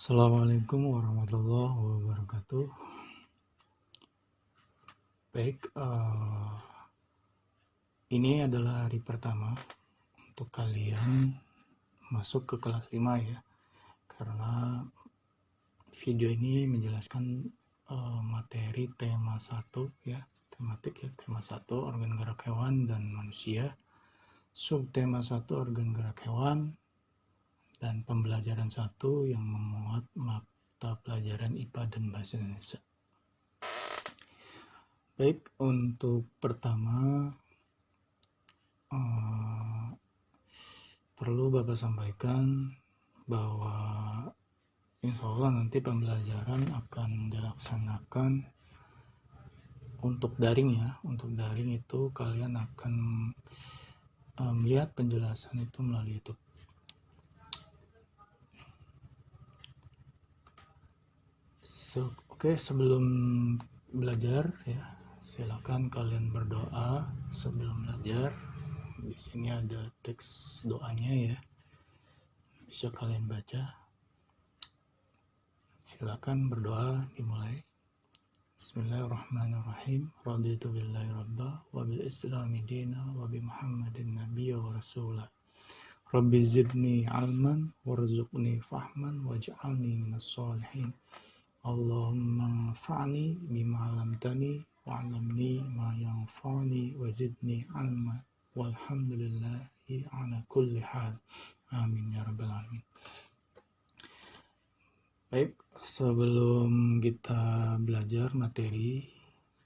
Assalamualaikum warahmatullahi wabarakatuh. Baik, ini adalah hari pertama untuk kalian masuk ke kelas 5 ya. Karena video ini menjelaskan materi tema 1 ya, tematik ya, tema 1 organ gerak hewan dan manusia. Subtema 1 organ gerak hewan dan pembelajaran 1 yang memuat mata pelajaran IPA dan Bahasa Indonesia. Baik, untuk pertama perlu Bapak sampaikan bahwa insya Allah nanti pembelajaran akan dilaksanakan untuk daring ya. Untuk daring itu kalian akan melihat penjelasan itu melalui YouTube. Oke, sebelum belajar ya, silakan kalian berdoa sebelum belajar. Di sini ada teks doanya ya, bisa kalian baca. Silakan berdoa, dimulai. Bismillahirrahmanirrahim. Raditu billahi rabba wa bil islami dina wa bi muhammadin nabiyya wa rasulah. Rabbi zidni alman warzuqni fahman waj'alni minas sholihin. Allahumma fa'ni bima 'allamtani wa'lamni ma yanfa'ni wa zidni alma walhamdulillahi ala kulli hal. Amin ya rabbal alamin. Baik, sebelum kita belajar materi,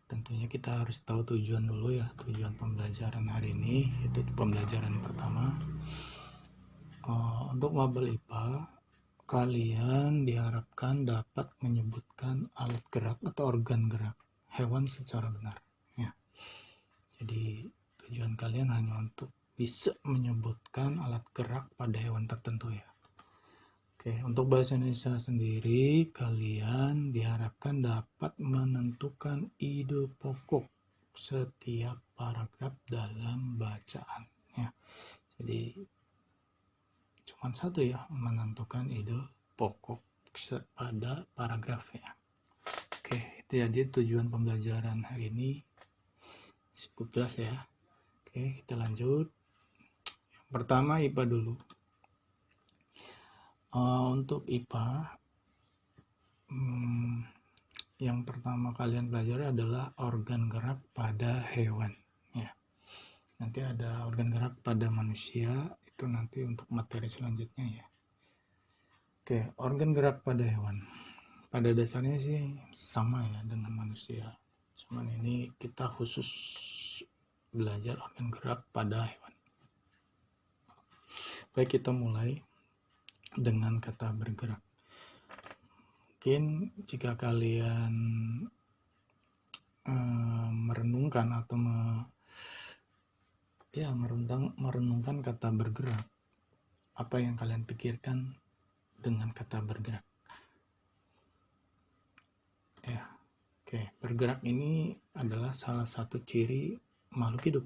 tentunya kita harus tahu tujuan dulu ya, tujuan pembelajaran hari ini, yaitu pembelajaran pertama. Untuk mabel IPA, kalian diharapkan dapat menyebutkan alat gerak atau organ gerak hewan secara benar. Ya. Jadi tujuan kalian hanya untuk bisa menyebutkan alat gerak pada hewan tertentu ya. Oke, untuk bahasa Indonesia sendiri, kalian diharapkan dapat menentukan ide pokok setiap paragraf dalam bacaan. Ya. Jadi, cuma satu ya, menentukan ide pokok pada paragraf ya. Oke, itu jadi tujuan pembelajaran hari ini. Cukup jelas ya. Oke, kita lanjut. Yang pertama IPA dulu. Untuk IPA, yang pertama kalian pelajari adalah organ gerak pada hewan ya. Nanti ada organ gerak pada manusia, itu nanti untuk materi selanjutnya ya. Oke, organ gerak pada hewan pada dasarnya sih sama ya dengan manusia, cuman ini kita khusus belajar organ gerak pada hewan. Baik, kita mulai dengan kata bergerak. Mungkin jika kalian merenungkan atau merenungkan kata bergerak, apa yang kalian pikirkan dengan kata bergerak? Ya, oke. Bergerak ini adalah salah satu ciri makhluk hidup.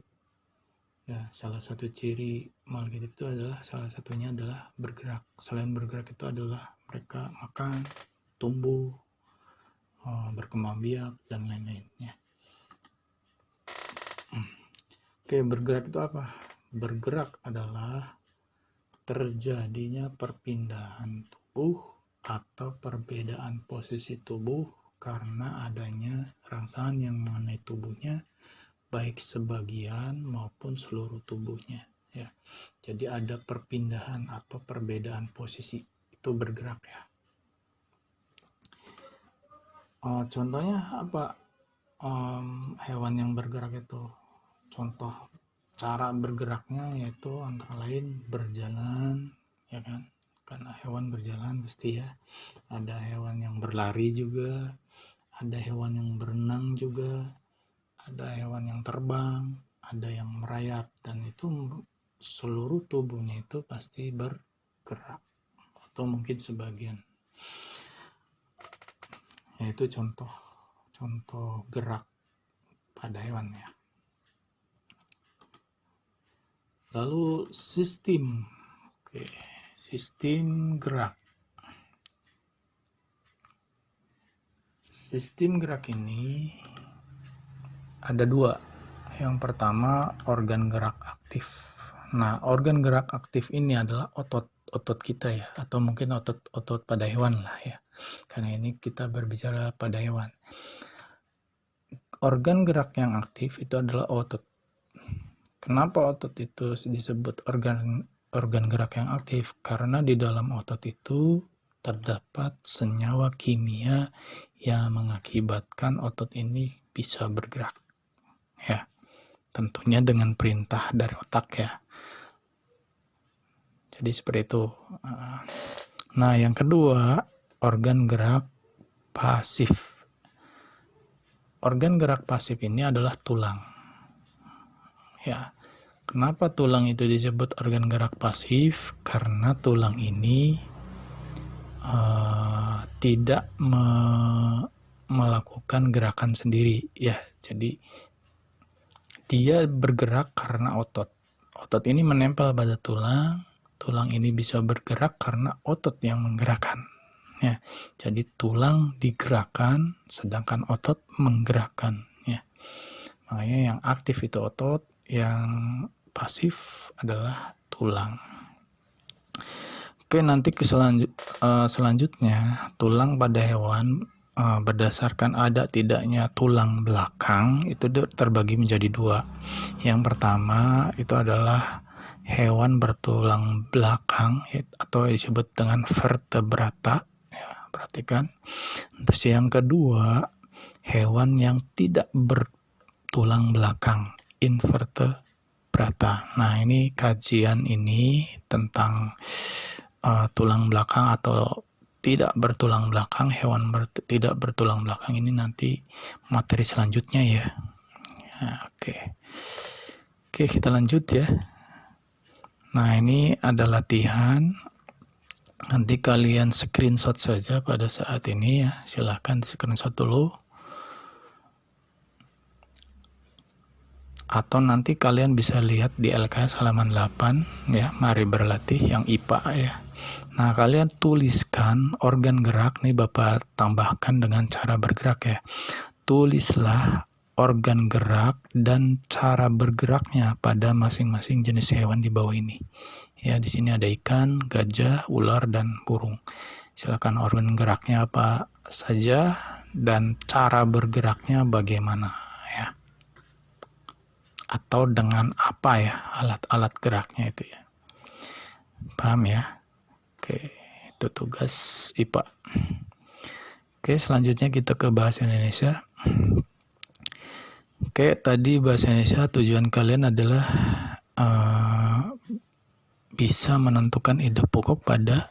Ya, salah satu ciri makhluk hidup itu adalah salah satunya adalah bergerak. Selain bergerak itu adalah mereka makan, tumbuh, berkembang biak dan lain-lain ya. Oke, bergerak itu apa? Bergerak adalah terjadinya perpindahan tubuh atau perbedaan posisi tubuh karena adanya rangsangan yang mengenai tubuhnya, baik sebagian maupun seluruh tubuhnya ya. Jadi ada perpindahan atau perbedaan posisi, itu bergerak ya. Contohnya apa? Hewan yang bergerak itu, contoh cara bergeraknya yaitu antara lain berjalan ya kan, karena hewan berjalan pasti ya. Ada hewan yang berlari juga, ada hewan yang berenang juga, ada hewan yang terbang, ada yang merayap, dan itu seluruh tubuhnya itu pasti bergerak atau mungkin sebagian. Yaitu contoh gerak pada hewan ya. Lalu sistem. Oke, sistem gerak. Sistem gerak ini ada dua. Yang pertama, organ gerak aktif. Nah, organ gerak aktif ini adalah otot kita ya, atau mungkin otot pada hewan lah ya. Karena ini kita berbicara pada hewan. Organ gerak yang aktif itu adalah otot. Kenapa otot itu disebut organ gerak yang aktif? Karena di dalam otot itu terdapat senyawa kimia yang mengakibatkan otot ini bisa bergerak. Ya, tentunya dengan perintah dari otak ya. Jadi seperti itu. Nah, yang kedua, organ gerak pasif. Organ gerak pasif ini adalah tulang. Ya, kenapa tulang itu disebut organ gerak pasif? Karena tulang ini tidak melakukan gerakan sendiri ya. Jadi dia bergerak karena otot. Otot ini menempel pada tulang. Tulang ini bisa bergerak karena otot yang menggerakkan. Ya, jadi tulang digerakkan, sedangkan otot menggerakkan. Ya, makanya yang aktif itu otot, yang pasif adalah tulang. Oke, nanti selanjutnya tulang pada hewan berdasarkan ada tidaknya tulang belakang itu terbagi menjadi dua. Yang pertama itu adalah hewan bertulang belakang atau disebut dengan vertebrata ya, perhatikan. Terus yang kedua, hewan yang tidak bertulang belakang, invertebrata. Nah, ini kajian ini tentang tulang belakang atau tidak bertulang belakang, hewan tidak bertulang belakang ini nanti materi selanjutnya ya. Oke, kita lanjut ya. Nah, ini ada latihan. Nanti kalian screenshot saja pada saat ini ya. Silahkan di screenshot dulu. Atau nanti kalian bisa lihat di LKS halaman 8 ya. Mari berlatih yang IPA ya. Nah, kalian tuliskan organ gerak nih Bapak tambahkan dengan cara bergerak ya. Tulislah organ gerak dan cara bergeraknya pada masing-masing jenis hewan di bawah ini. Ya, di sini ada ikan, gajah, ular, dan burung. Silakan organ geraknya apa saja dan cara bergeraknya bagaimana ya. Atau dengan apa ya alat-alat geraknya itu ya. Paham ya? Oke, itu tugas IPA. Oke, selanjutnya kita ke bahasa Indonesia. Oke, tadi bahasa Indonesia tujuan kalian adalah bisa menentukan ide pokok pada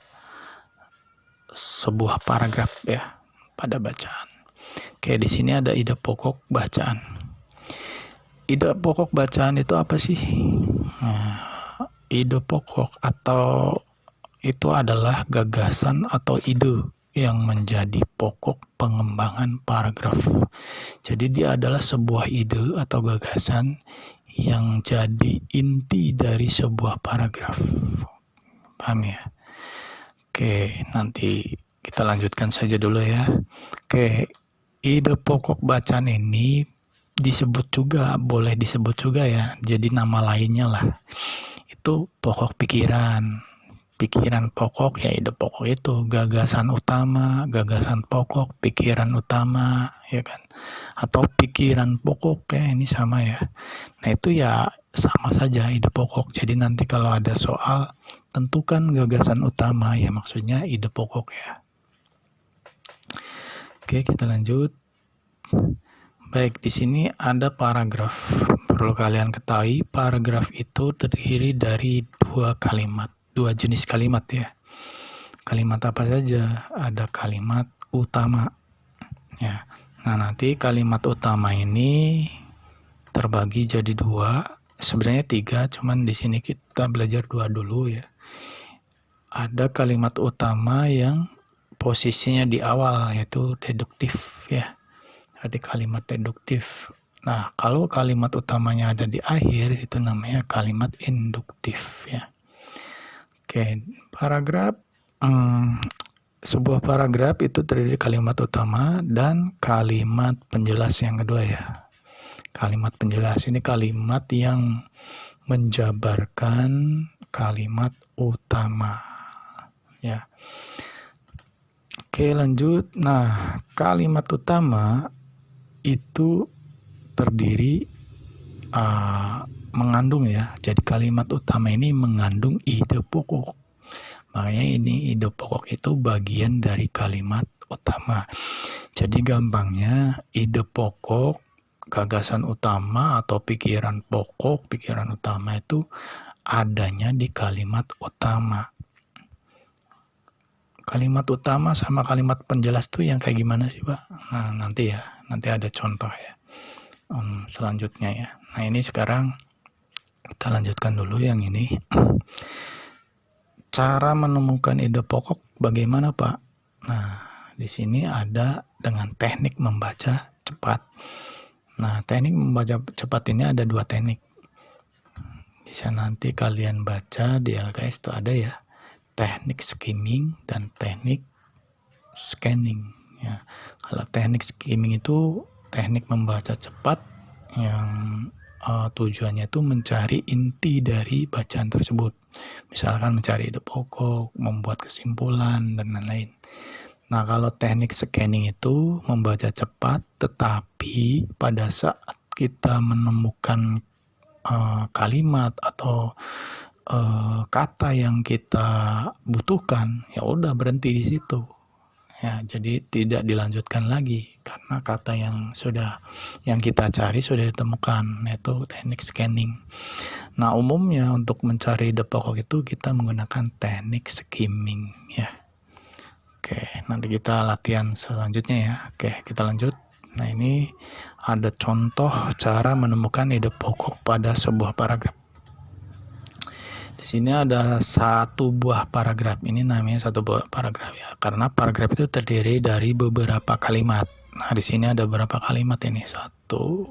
sebuah paragraf ya, pada bacaan. Oke, di sini ada ide pokok bacaan. Ide pokok bacaan itu apa sih? Nah, ide pokok atau itu adalah gagasan atau ide yang menjadi pokok pengembangan paragraf. Jadi dia adalah sebuah ide atau gagasan yang jadi inti dari sebuah paragraf. Paham ya? Oke, nanti kita lanjutkan saja dulu ya. Oke, ide pokok bacaan ini disebut juga, boleh disebut juga ya, jadi nama lainnya lah. Itu pokok pikiran pokok ya, ide pokok itu gagasan utama, gagasan pokok, pikiran utama ya kan, atau pikiran pokok ya, ini sama ya. Nah, itu ya sama saja ide pokok. Jadi nanti kalau ada soal tentukan gagasan utama ya, maksudnya ide pokok ya. Oke, kita lanjut. Baik, di sini ada paragraf. Perlu kalian ketahui, paragraf itu terdiri dari dua jenis kalimat ya. Kalimat apa saja? Ada kalimat utama ya. Nah, nanti kalimat utama ini terbagi jadi dua, sebenarnya tiga, cuman di sini kita belajar dua dulu ya. Ada kalimat utama yang posisinya di awal, yaitu deduktif ya. Ada kalimat deduktif. Nah, kalau kalimat utamanya ada di akhir, itu namanya kalimat induktif ya. Oke, paragraf sebuah paragraf itu terdiri kalimat utama dan kalimat penjelas yang kedua ya. Kalimat penjelas ini kalimat yang menjabarkan kalimat utama ya. Oke, lanjut. Nah, kalimat utama itu terdiri mengandung ya. Jadi kalimat utama ini mengandung ide pokok. Makanya ini ide pokok itu bagian dari kalimat utama. Jadi gampangnya ide pokok, gagasan utama atau pikiran pokok, pikiran utama itu adanya di kalimat utama. Kalimat utama sama kalimat penjelas tuh yang kayak gimana sih Pak? Nah nanti ada contoh ya selanjutnya ya. Nah ini sekarang kita lanjutkan dulu yang ini. Cara menemukan ide pokok bagaimana Pak? Nah di sini ada dengan teknik membaca cepat. Nah teknik membaca cepat ini ada dua teknik. Bisa nanti kalian baca di LKS itu ada ya. Teknik skimming dan teknik scanning ya. Kalau teknik skimming itu teknik membaca cepat yang tujuannya itu mencari inti dari bacaan tersebut. Misalkan mencari ide pokok, membuat kesimpulan dan lain-lain. Nah, kalau teknik scanning itu membaca cepat, tetapi pada saat kita menemukan kalimat atau kata yang kita butuhkan, ya udah berhenti di situ. Ya, jadi tidak dilanjutkan lagi karena kata yang kita cari sudah ditemukan, yaitu teknik scanning. Nah, umumnya untuk mencari ide pokok itu kita menggunakan teknik skimming ya. Oke, nanti kita latihan selanjutnya ya. Oke, kita lanjut. Nah, ini ada contoh cara menemukan ide pokok pada sebuah paragraf. Di sini ada satu buah paragraf. Ini namanya satu buah paragraf ya. Karena paragraf itu terdiri dari beberapa kalimat. Nah, di sini ada beberapa kalimat ini. Satu.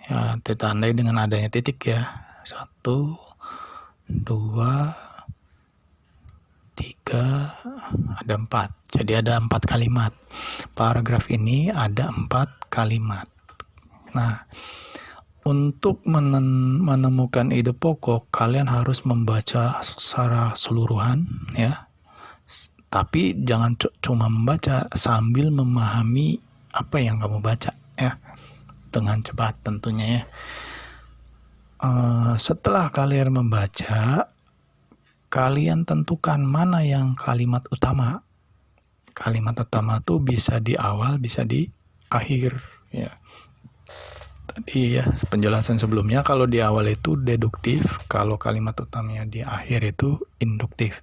Ya, ditandai dengan adanya titik ya. 1, 2, 3, ada 4. Jadi ada 4 kalimat. Paragraf ini ada 4 kalimat. Nah, untuk menemukan ide pokok, kalian harus membaca secara seluruhan ya. Tapi jangan cuma membaca, sambil memahami apa yang kamu baca ya. Dengan cepat tentunya ya. Setelah kalian membaca, kalian tentukan mana yang kalimat utama. Kalimat utama tuh bisa di awal, bisa di akhir ya. Tadi ya penjelasan sebelumnya, kalau di awal itu deduktif, kalau kalimat utamanya di akhir itu induktif.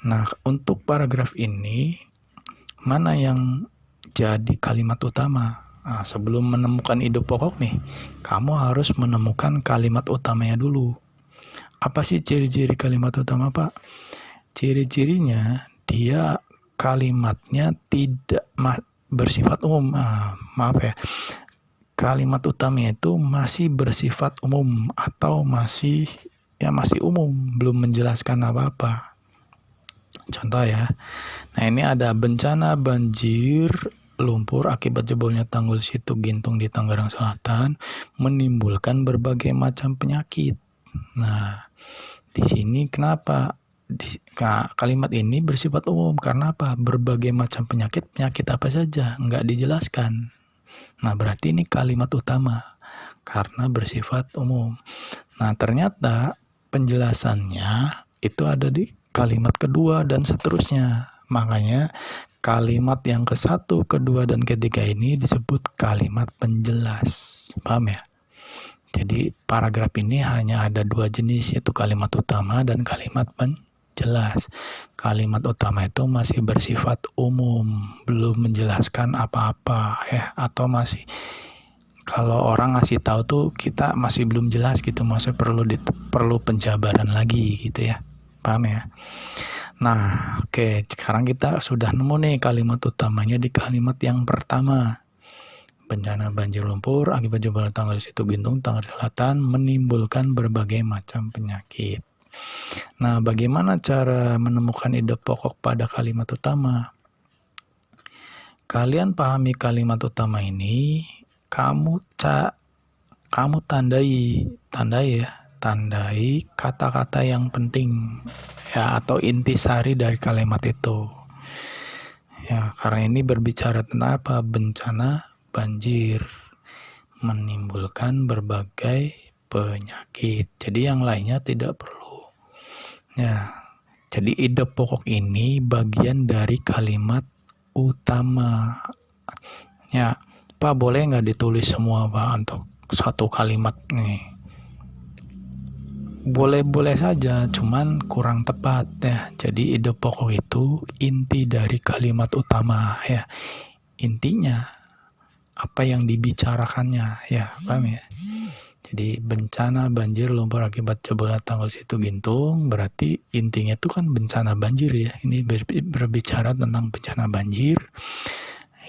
Nah, untuk paragraf ini mana yang jadi kalimat utama? Nah, sebelum menemukan ide pokok nih, kamu harus menemukan kalimat utamanya dulu. Apa sih ciri-ciri kalimat utama, Pak? Ciri-cirinya dia kalimatnya tidak bersifat umum. Maaf ya. Kalimat utamanya itu masih bersifat umum atau masih umum, belum menjelaskan apa-apa. Contoh ya. Nah, ini ada bencana banjir lumpur akibat jebolnya tanggul Situ Gintung di Tangerang Selatan menimbulkan berbagai macam penyakit. Nah, di sini kenapa kalimat ini bersifat umum? Karena apa? Berbagai macam penyakit apa saja? Nggak dijelaskan. Nah, berarti ini kalimat utama karena bersifat umum. Nah, ternyata penjelasannya itu ada di kalimat kedua dan seterusnya. Makanya kalimat yang ke-1, kedua, dan ketiga ini disebut kalimat penjelas. Paham ya? Jadi paragraf ini hanya ada 2 jenis, yaitu kalimat utama dan kalimat penjelas. Kalimat utama itu masih bersifat umum, belum menjelaskan apa-apa ya, atau masih kalau orang ngasih tahu tuh kita masih belum jelas gitu, maksudnya perlu penjabaran lagi gitu ya. Paham ya? Nah, oke, sekarang kita sudah nemu nih kalimat utamanya di kalimat yang pertama. Bencana banjir lumpur akibat jebolnya tanggul Situ Gintung, Tangerang Selatan menimbulkan berbagai macam penyakit. Nah, bagaimana cara menemukan ide pokok pada kalimat utama? Kalian pahami kalimat utama ini, kamu tandai kata-kata yang penting ya, atau intisari dari kalimat itu. Ya, karena ini berbicara tentang apa? Bencana banjir menimbulkan berbagai penyakit. Jadi yang lainnya tidak perlu. Ya, jadi ide pokok ini bagian dari kalimat utama. Ya, Pak, boleh nggak ditulis semua, Pak, untuk satu kalimat nih? Boleh-boleh saja, cuman kurang tepat ya. Jadi ide pokok itu inti dari kalimat utama ya. Intinya apa yang dibicarakannya ya, paham ya? Jadi bencana banjir lumpur akibat jebolnya tanggul Situ Gintung, berarti intinya itu kan bencana banjir ya. Ini berbicara tentang bencana banjir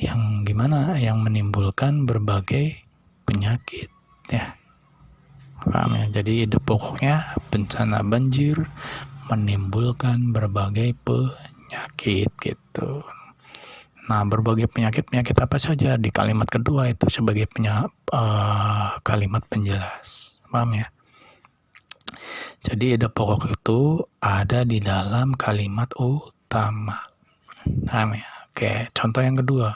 yang gimana? Yang menimbulkan berbagai penyakit ya. Paham ya? Jadi ide pokoknya bencana banjir menimbulkan berbagai penyakit gitu. Nah, berbagai penyakit apa saja di kalimat kedua itu sebagai kalimat penjelas. Paham ya? Jadi ide pokok itu ada di dalam kalimat utama. Paham ya? Oke, contoh yang kedua.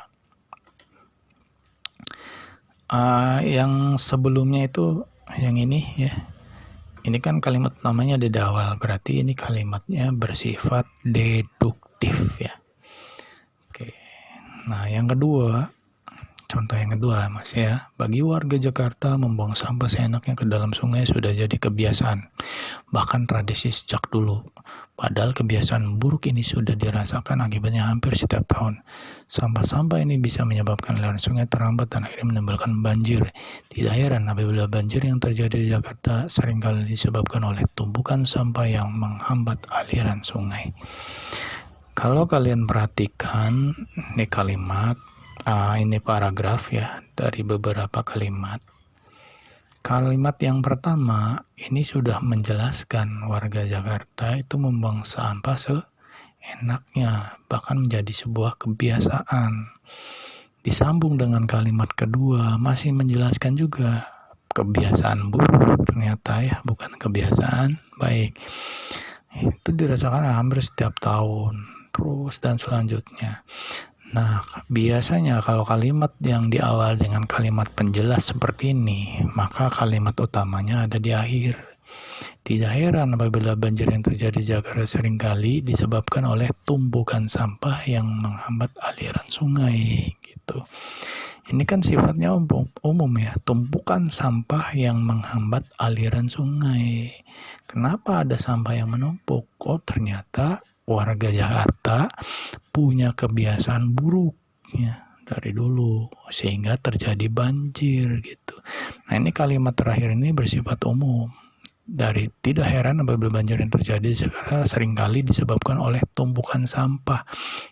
Yang sebelumnya itu yang ini ya. Ini kan kalimat utamanya di awal, berarti ini kalimatnya bersifat deduktif ya. Oke. Nah, yang kedua, contoh yang kedua Mas ya. Bagi warga Jakarta membuang sampah seenaknya ke dalam sungai sudah jadi kebiasaan, bahkan tradisi sejak dulu. Padahal kebiasaan buruk ini sudah dirasakan akibatnya hampir setiap tahun. Sampah-sampah ini bisa menyebabkan aliran sungai terhambat dan akhirnya menimbulkan banjir. Tidak heran apabila banjir yang terjadi di Jakarta seringkali disebabkan oleh tumpukan sampah yang menghambat aliran sungai. Kalau kalian perhatikan ini kalimat, ini paragraf ya, dari beberapa kalimat. Kalimat yang pertama ini sudah menjelaskan warga Jakarta itu membuang sampah seenaknya, bahkan menjadi sebuah kebiasaan. Disambung dengan kalimat kedua masih menjelaskan juga kebiasaan buruk ternyata ya, bukan kebiasaan baik. Itu dirasakan hampir setiap tahun, terus dan selanjutnya. Nah, biasanya kalau kalimat yang diawali dengan kalimat penjelas seperti ini, maka kalimat utamanya ada di akhir. Tidak heran apabila banjir yang terjadi di Jakarta seringkali disebabkan oleh tumpukan sampah yang menghambat aliran sungai gitu. Ini kan sifatnya umum ya, tumpukan sampah yang menghambat aliran sungai. Kenapa ada sampah yang menumpuk? Oh, ternyata warga Jakarta punya kebiasaan buruk ya dari dulu sehingga terjadi banjir gitu. Nah, ini kalimat terakhir ini bersifat umum. Dari tidak heran apabila banjir yang terjadi sekarang seringkali disebabkan oleh tumpukan sampah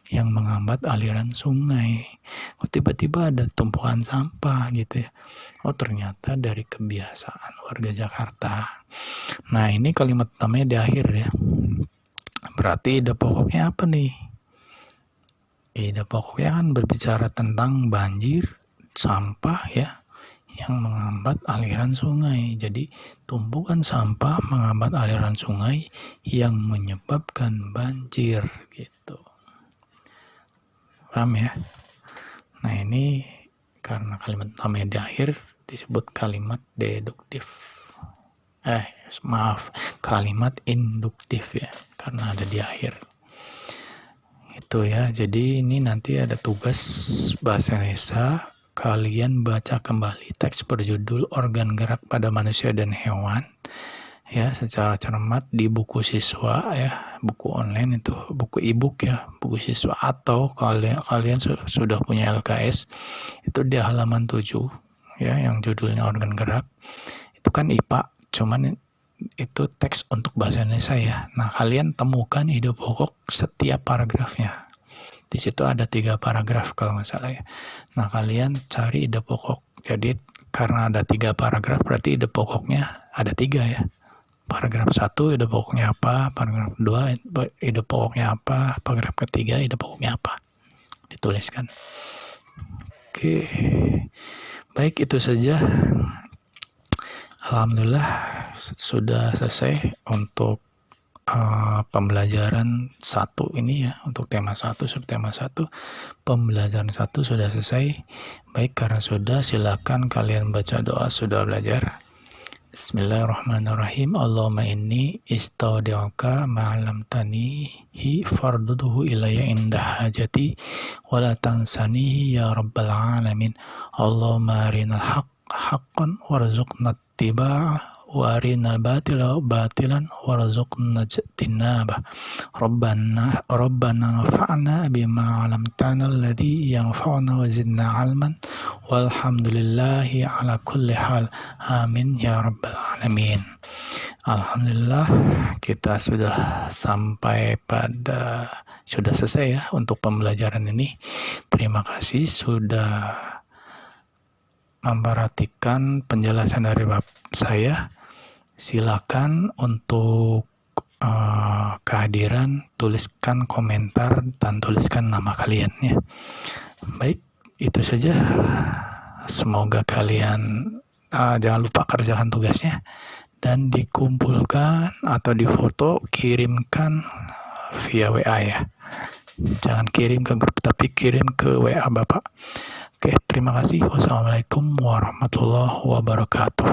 yang menghambat aliran sungai. Oh, tiba-tiba ada tumpukan sampah gitu ya. Oh, ternyata dari kebiasaan warga Jakarta. Nah, ini kalimat utamanya di akhir ya. Berarti ide pokoknya apa nih? Ide pokoknya kan berbicara tentang banjir, sampah ya, yang menghambat aliran sungai. Jadi tumpukan sampah menghambat aliran sungai yang menyebabkan banjir gitu. Paham ya? Nah, ini karena kalimat utamanya di akhir disebut kalimat deduktif. Kalimat induktif ya, karena ada di akhir. Itu ya. Jadi ini nanti ada tugas bahasa Indonesia. Kalian baca kembali teks berjudul Organ Gerak pada Manusia dan Hewan ya secara cermat di buku siswa ya, buku online itu, buku e-book ya, buku siswa, atau kalian sudah punya LKS itu di halaman 7 ya yang judulnya Organ Gerak. Itu kan IPA, cuman itu teks untuk bahasa Indonesia ya. Nah, kalian temukan ide pokok setiap paragrafnya. Di situ ada 3 paragraf kalau nggak salah ya. Nah, kalian cari ide pokok. Jadi karena ada 3 paragraf berarti ide pokoknya ada 3 ya. paragraf 1 ide pokoknya apa, paragraf 2 ide pokoknya apa, paragraf ketiga ide pokoknya apa, dituliskan. Oke, baik, itu saja. Alhamdulillah sudah selesai untuk pembelajaran 1 ini ya, untuk tema 1, subtema 1, pembelajaran 1 sudah selesai. Baik, karena sudah, silakan kalian baca doa sudah belajar. Bismillahirrahmanirrahim. Allahumma inni istaudi'uka ma'alamtanihi farduduhu ilayya indah hajati wala tansanihi ya rabbal alamin. Allahumma arinal haqqan warzuqna ittiba'ah wa arinal batila batilan warzuqna ijtinabah. Rabbana fa'na bima 'allamtana alladhi yanfa'una wa zidna 'ilman walhamdulillahi ala kulli hal. Amin ya rabbal alamin. Alhamdulillah kita sudah selesai ya untuk pembelajaran ini. Terima kasih sudah memperhatikan penjelasan dari saya. Silakan untuk kehadiran, tuliskan komentar dan tuliskan nama kalian ya. Baik, itu saja. Semoga kalian jangan lupa kerjakan tugasnya dan dikumpulkan atau difoto, kirimkan via WA ya. Jangan kirim ke grup, tapi kirim ke WA Bapak. Oke, terima kasih. Wassalamualaikum warahmatullahi wabarakatuh.